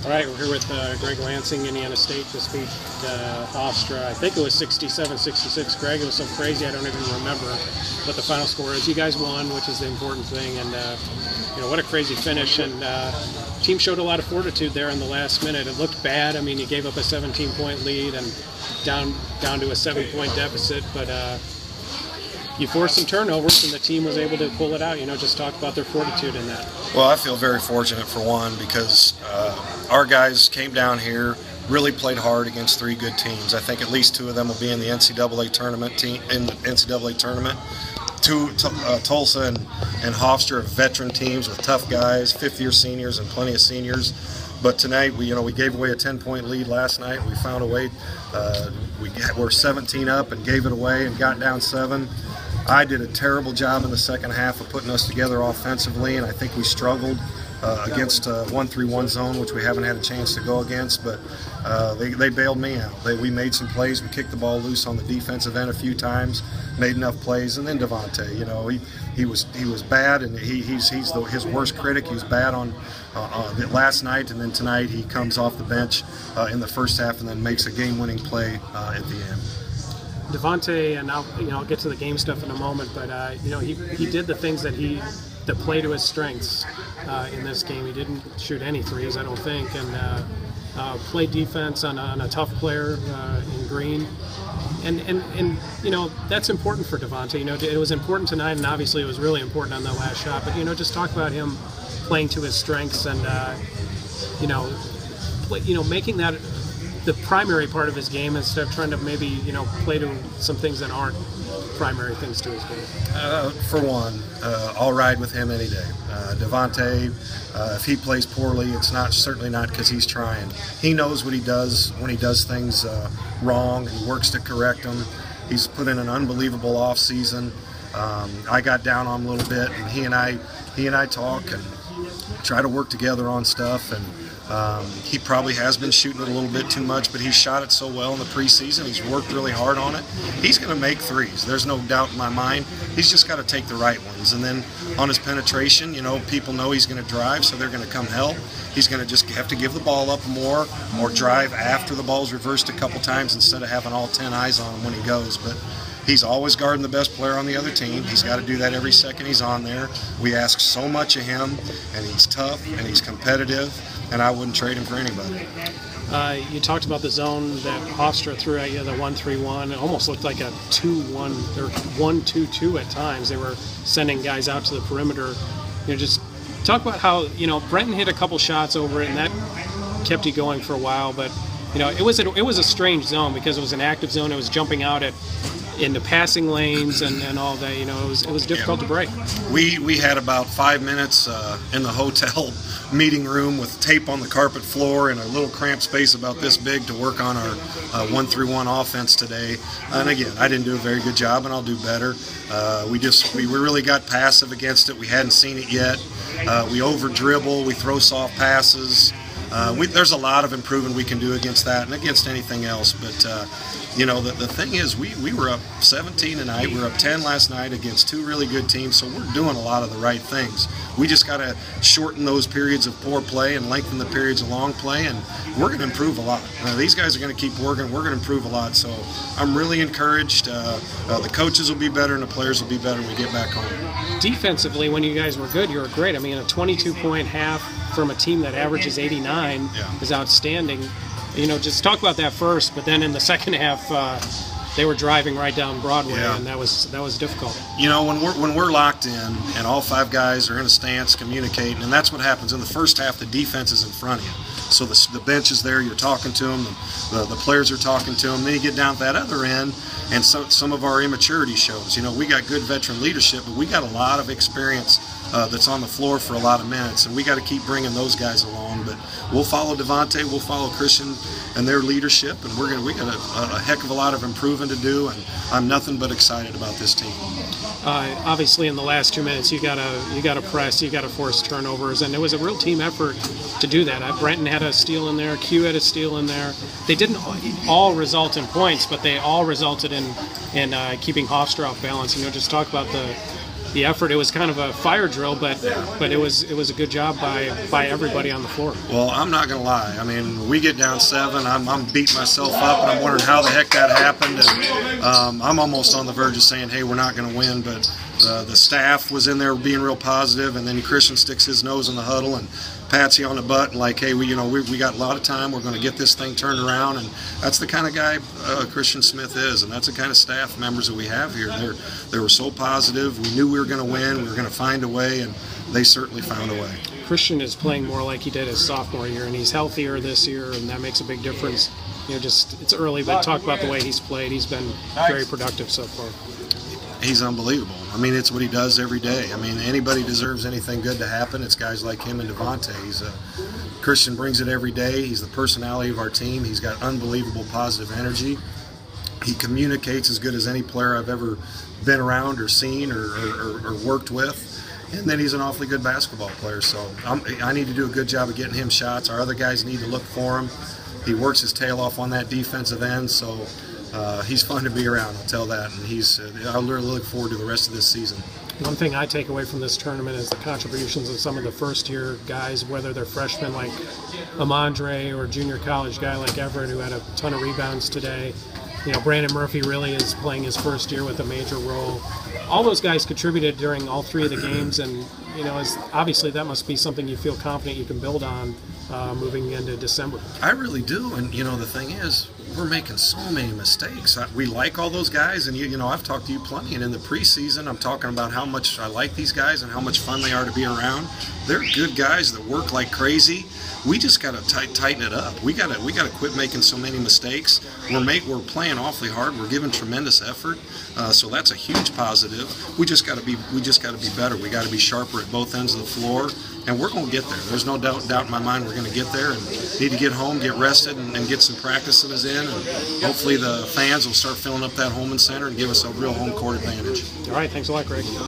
All right, we're here with Greg Lansing. Indiana State just beat Hofstra. I think it was 67-66. Greg, it was so crazy I don't even remember what the final score is. You guys won, which is the important thing, and what a crazy finish. And team showed a lot of fortitude there in the last minute. It looked bad. I mean, you gave up a 17-point lead and down to a 7-point deficit, but you forced some turnovers, and the team was able to pull it out. Just talk about their fortitude in that. Well, I feel very fortunate for one because our guys came down here, really played hard against three good teams. I think at least two of them will be in the NCAA tournament Tulsa and Hofstra are veteran teams with tough guys, fifth-year seniors and plenty of seniors. But tonight, we gave away a 10-point lead last night. We found a way. We're 17 up and gave it away and got down 7. I did a terrible job in the second half of putting us together offensively, and I think we struggled against 1-3-1 zone, which we haven't had a chance to go against, but they bailed me out. We made some plays. We kicked the ball loose on the defensive end a few times, made enough plays, and then Devontae, he was bad, and he's his worst critic. He was bad on last night, and then tonight he comes off the bench in the first half and then makes a game-winning play at the end. Devontae, and I'll get to the game stuff in a moment, but he did the things that play to his strengths in this game. He didn't shoot any threes, I don't think, and played defense on a tough player in Green, and that's important for Devontae. It was important tonight, and obviously it was really important on the last shot. But just talk about him playing to his strengths and making that the primary part of his game instead of trying to maybe play to some things that aren't primary things to his game. For one, I'll ride with him any day. Devontae, if he plays poorly, it's certainly not because he's trying. He knows what he does when he does things wrong, and he works to correct them. He's put in an unbelievable off season. I got down on him a little bit, and he and I talk and try to work together on stuff. And he probably has been shooting it a little bit too much, but he's shot it so well in the preseason. He's worked really hard on it. He's going to make threes. There's no doubt in my mind. He's just got to take the right ones. And then on his penetration, people know he's going to drive, so they're going to come help. He's going to just have to give the ball up more or drive after the ball's reversed a couple times instead of having all 10 eyes on him when he goes. But he's always guarding the best player on the other team. He's got to do that every second he's on there. We ask so much of him, and he's tough, and he's competitive, and I wouldn't trade him for anybody. You talked about the zone that Hofstra threw at you, the 1-3-1. It almost looked like a 2-1 or 1-2-2 at times. They were sending guys out to the perimeter. Just talk about how Brenton hit a couple shots over it, and that kept you going for a while. But it was a strange zone because it was an active zone. It was jumping out in the passing lanes and all that. It was difficult to break. We had about 5 minutes in the hotel meeting room with tape on the carpet floor and a little cramped space about this big to work on our 1-3-1 offense today. And again, I didn't do a very good job, and I'll do better. We really got passive against it. We hadn't seen it yet. We over dribble. We throw soft passes. There's a lot of improvement we can do against that and against anything else. But the thing is, we were up 17 tonight. We were up 10 last night against two really good teams, so we're doing a lot of the right things. We just got to shorten those periods of poor play and lengthen the periods of long play, and we're going to improve a lot. These guys are going to keep working. We're going to improve a lot, so I'm really encouraged. The coaches will be better and the players will be better when we get back home. Defensively, when you guys were good, you were great. I mean, a 22-point half from a team that averages 89 is outstanding. Just talk about that first, but then in the second half, they were driving right down Broadway, and that was difficult. When we're locked in and all 5 guys are in a stance communicating, and that's what happens in the first half. The defense is in front of you, so the bench is there. You're talking to them. The players are talking to them. Then you get down at that other end, and some of our immaturity shows. We got good veteran leadership, but we got a lot of experience that's on the floor for a lot of minutes, and we got to keep bringing those guys along. But we'll follow Devontae, we'll follow Christian and their leadership, and we got a heck of a lot of improving to do, and I'm nothing but excited about this team. Obviously, in the last 2 minutes, you gotta press, you gotta force turnovers, and it was a real team effort to do that. Brenton had a steal in there, Q had a steal in there. They didn't all result in points, but they all resulted in keeping Hofstra off balance. Just talk about the effort. It was kind of a fire drill, but it was a good job by everybody on the floor. Well, I'm not going to lie. I mean, we get down 7. I'm beating myself up, and I'm wondering how the heck that happened. And I'm almost on the verge of saying, hey, we're not going to win. But the staff was in there being real positive, and then Christian sticks his nose in the huddle and pats you on the butt and like, hey, we got a lot of time. We're going to get this thing turned around. And that's the kind of guy Christian Smith is, and that's the kind of staff members that we have here. They were so positive. We knew we were going to win. We were going to find a way, and they certainly found a way. Christian is playing more like he did his sophomore year, and he's healthier this year, and that makes a big difference. Just it's early, but talk about the way he's played. He's been very productive so far. He's unbelievable. I mean, it's what he does every day. I mean, anybody deserves anything good to happen. It's guys like him and Devontae. Christian brings it every day. He's the personality of our team. He's got unbelievable positive energy. He communicates as good as any player I've ever been around or seen or worked with. And then he's an awfully good basketball player. So I need to do a good job of getting him shots. Our other guys need to look for him. He works his tail off on that defensive end. So he's fun to be around, I'll tell that. And I really look forward to the rest of this season. One thing I take away from this tournament is the contributions of some of the first-year guys, whether they're freshmen like Amandre or junior college guy like Everett, who had a ton of rebounds today. Brandon Murphy really is playing his first year with a major role. All those guys contributed during all 3 of the games, and obviously that must be something you feel confident you can build on moving into December. I really do, and the thing is, we're making so many mistakes. We like all those guys, and I've talked to you plenty, and in the preseason I'm talking about how much I like these guys and how much fun they are to be around. They're good guys that work like crazy. We just got to tighten it up. We got to quit making so many mistakes. We're playing awfully hard. We're giving tremendous effort, so that's a huge positive. We just got to be better. We got to be sharper at both ends of the floor, and we're going to get there. There's no doubt in my mind we're going to get there, and need to get home, get rested, and get some practices in, and hopefully the fans will start filling up that Holman Center and give us a real home court advantage. All right, thanks a lot, Greg.